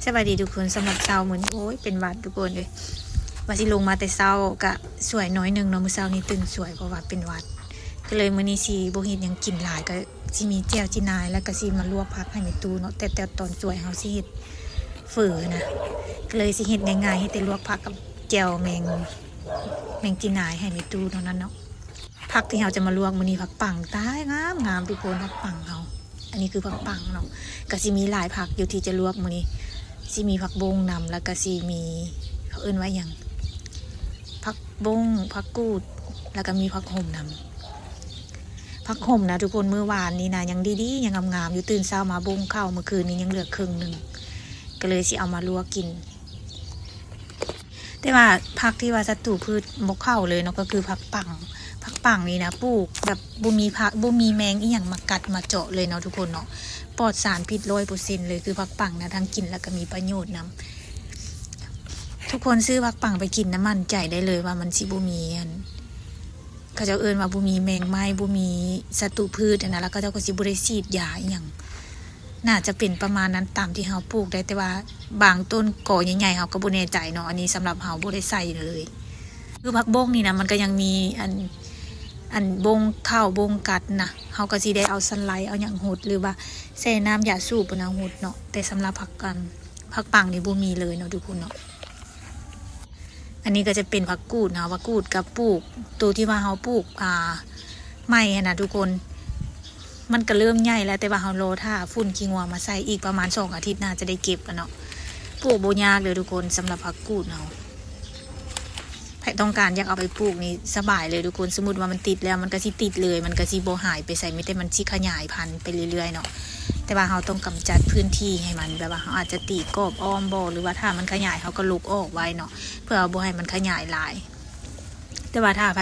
สวัสดีทุกคนสำหรับเช้าเหมือนโอ้ยเป็นหวัดทุกคนเลยว่าสิลงมาแต่เช้ากะสวยน้อยหนึ่งเนาะมื้อเช้านี้ตื่นสวยเพราะว่าเป็นหวัดก็เลยมื้อนี้สิบ่เฮ็ดหยังกินหลายก็สิมีแจ่วจีนายแล้วก็สิมาลวกผักให้แม่ตู้เนาะแต่ตอนสวยเฮาสิเฮ็ดเฝอนะก็เลยสิเฮ็ดง่ายๆให้แต่ลวกผักกับแจ่วแมงจีนายให้แม่ตู้เท่านั้นเนาะผักที่เฮาจะมาลวกมื้อนี้ผักปังตายงามทุกคนผักปังเฮาอันนี้คือผักปังเนาะก็สิมีหลายผักอยู่ที่จะลวกมื้อนี้สิมีผักบงนำแล้วก็สิมีเขาเอิ้นว่าหยังผักบงผักกูดแล้วก็มีผักห่มนำผักห่มนะทุกคนเมื่อวานนี้นะยังดีๆยังงามๆอยู่ตื่นเช้ามาบงเข้าเมื่อคืนนี้ยังเหลือครึ่งนึงก็เลยสิเอามาลวกกินแต่ว่าผักที่ว่าศัตรูพืชบ่เข้าเลยเนาะก็คือผักปังนี่นะปลูกแบบบ่มีผักบ่มีแมงอีหยังมากัดมาเจาะเลยเนาะทุกคนเนาะปลอดสารพิษ 100% เลยคือผักปังนะทั้งกินแล้วก็มีประโยชน์นำทุกคนซื้อผักปังไปกินนะมั่นใจได้เลยว่ามันสิบ่มีเขาจะเอิ้นว่าบ่มีแมงไม้บ่มีศัตรูพืชนะแล้วก็เจ้าก็สิบ่ได้ฉีดยาอีหยังน่าจะเป็นประมาณนั้นตามที่เฮาปลูกได้แต่ว่าบางต้นกอใหญ่ๆเฮาก็บ่แน่ใจเนาะอันนี้สำหรับเฮาบ่ได้ใส่เลยคือผักบงนี่นะมันก็ยังมีอันบงข้าวบงกัดนะเฮาก็สิได้เอาสไลด์เอาหยังหดหรือว่าใส่น้ำยาสูบนะหดเนาะแต่สำหรับผักปังนี่บ่มีเลยเนาะทุกคนเนาะอันนี้ก็จะเป็นผักกูดเนาะผักกูดกับปลูกตัวที่ว่าเฮาปลูกไม้นะทุกคนมันก็เริ่มใหญ่แล้วแต่ว่าเฮาโลถ้าฝุ่นขี้งัวมาใส่อีกประมาณ2 อาทิตย์น่าจะได้เก็บกันเนาะปลูกบ่ยากเลยทุกคนสำหรับผักกูดเนาะใครต้องการอยากเอาไปปลูกนี่สบายเลยทุกคนสมมุติว่ามันติดแล้วมันก็สิติดเลยมันก็สิบ่หายไปใส่ไม่แต่มันสิขยายพันธุ์ไปเรื่อยๆเนาะแต่ว่าเราต้องกำจัดพื้นที่ให้มันแบบว่าเราอาจจะตีกรอบอ้อมบ่หรือว่าถ้ามันขยายเราก็ลุกออกไว้เนาะเพื่อบ่ให้มันขยายหลายแต่ว่าถ้าไผ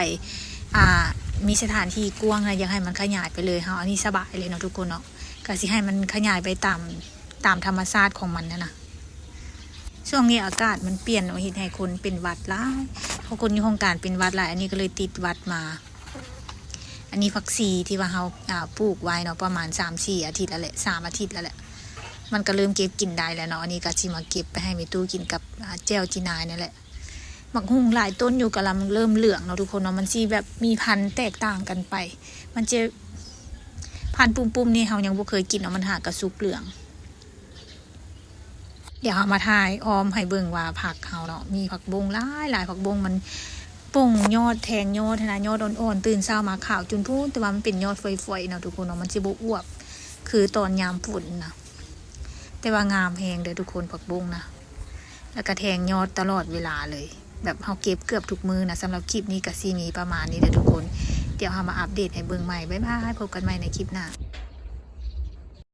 มีสถานที่กว้างนะอยากให้มันขยายไปเลยเราอันนี้สบายเลยเนาะทุกคนเนาะก็สิให้มันขยายไปตามธรรมชาติของมันนะช่วงนี้อากาศมันเปลี่ยนเฮ็ดให้คนเป็นหวัดหลายพอคนอยู่โครงการเป็นหวัดหลายอันนี้ก็เลยติดหวัดมาอันนี้ผักชีที่ว่าเราปลูกไว้เนาะประมาณ 3-4 อาทิตย์แล้วแหละ3 อาทิตย์แล้วแหละมันก็เริ่มเก็บกินได้แล้วเนาะอันนี้ก็สิมาเก็บไปให้แม่ตู้กินกับแจ่วจีนายนี่แหละบักฮุ่งหลายต้นอยู่กำลังเริ่มเหลืองเนาะทุกคนเนาะมันสิแบบมีพันธุ์แตกต่างกันไปมันจะพันธุ์ปุ่มๆนี่เฮายังบ่เคยกินเนาะมันหากระสุกเหลืองเดี๋ยวเอามาถ่ายอ้อมให้เบิ่งว่าผักเขาเนาะมีผักบงหลายผักบงมันป่งยอดแทงยอดนะยอดอ่อนๆตื่นเช้ามาขาวจุนพูนแต่ว่ามันเป็นยอดฝอยๆเนาะทุกคนเนาะมันสิบ่อวบคือตอนยามฝนนะแต่ว่างามแฮงเด้อทุกคนผักบงนะแล้วก็แทงยอดตลอดเวลาเลยแบบเฮาเก็บเกือบทุกมื้อนะสำหรับคลิปนี้ก็สิมีประมาณนี้เด้อทุกคนเดี๋ยวเฮามาอัปเดตให้เบิ่งใหม่บ๊ายบายพบกันใหม่ในคลิปหน้า